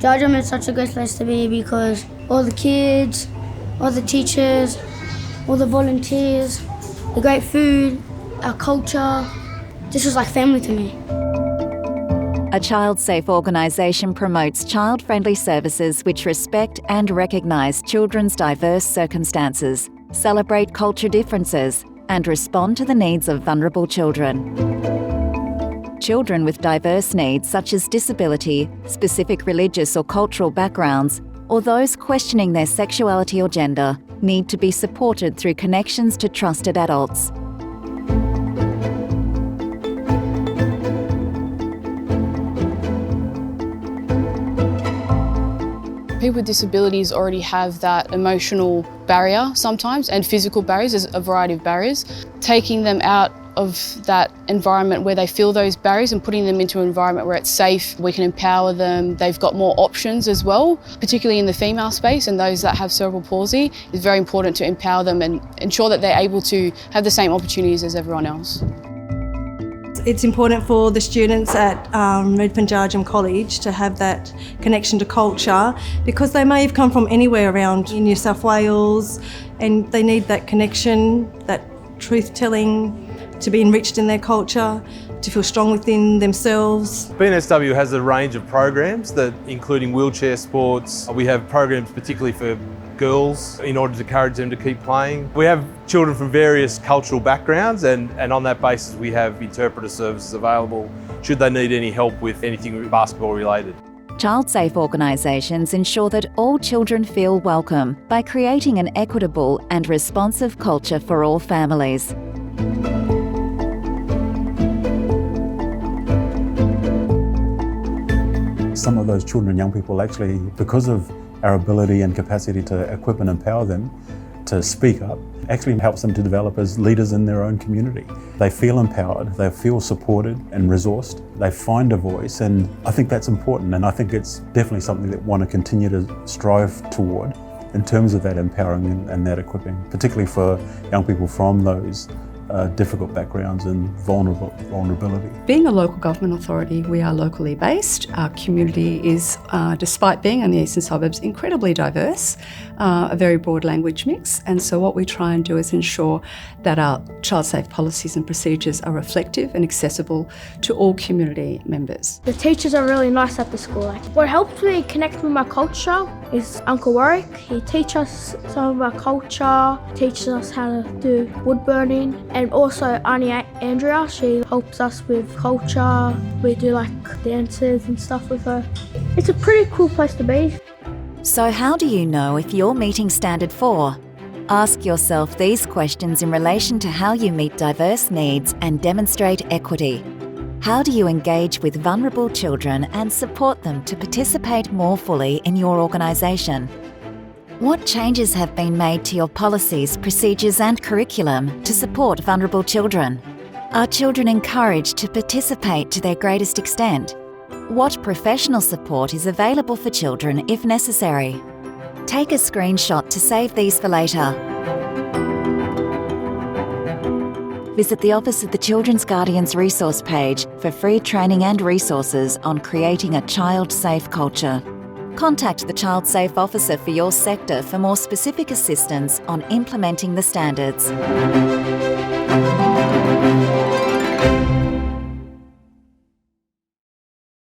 Belgium is such a great place to be because all the kids, all the teachers, all the volunteers, the great food, our culture, this was like family to me. A child-safe organisation promotes child-friendly services which respect and recognise children's diverse circumstances, celebrate culture differences, and respond to the needs of vulnerable children. Children with diverse needs such as disability, specific religious or cultural backgrounds, or those questioning their sexuality or gender need to be supported through connections to trusted adults. People with disabilities already have that emotional barrier sometimes, and physical barriers. There's a variety of barriers. Taking them out of that environment where they feel those barriers and putting them into an environment where it's safe, we can empower them. They've got more options as well, particularly in the female space, and those that have cerebral palsy. It's very important to empower them and ensure that they're able to have the same opportunities as everyone else. It's important for the students at Redfern Jarjum College to have that connection to culture because they may have come from anywhere around in New South Wales and they need that connection, that truth-telling, to be enriched in their culture, to feel strong within themselves. BNSW has a range of programs that including wheelchair sports. We have programs particularly for girls in order to encourage them to keep playing. We have children from various cultural backgrounds and on that basis we have interpreter services available should they need any help with anything basketball related. Child-safe organisations ensure that all children feel welcome by creating an equitable and responsive culture for all families. Some of those children and young people actually, because of our ability and capacity to equip and empower them to speak up, actually helps them to develop as leaders in their own community. They feel empowered, they feel supported and resourced, they find a voice, and I think that's important, and I think it's definitely something that we want to continue to strive toward in terms of that empowering and that equipping, particularly for young people from those difficult backgrounds and vulnerability. Being a local government authority, we are locally based. Our community is, despite being in the eastern suburbs, incredibly diverse, a very broad language mix. And so what we try and do is ensure that our child-safe policies and procedures are reflective and accessible to all community members. The teachers are really nice at the school. What helps me connect with my culture is Uncle Warwick. He teaches us some of our culture, teaches us how to do wood burning, and also Auntie Andrea, she helps us with culture. We do like dances and stuff with her. It's a pretty cool place to be. So how do you know if you're meeting Standard 4? Ask yourself these questions in relation to how you meet diverse needs and demonstrate equity. How do you engage with vulnerable children and support them to participate more fully in your organisation? What changes have been made to your policies, procedures and curriculum to support vulnerable children? Are children encouraged to participate to their greatest extent? What professional support is available for children if necessary? Take a screenshot to save these for later. Visit the Office of the Children's Guardians resource page for free training and resources on creating a child-safe culture. Contact the Child Safe Officer for your sector for more specific assistance on implementing the standards.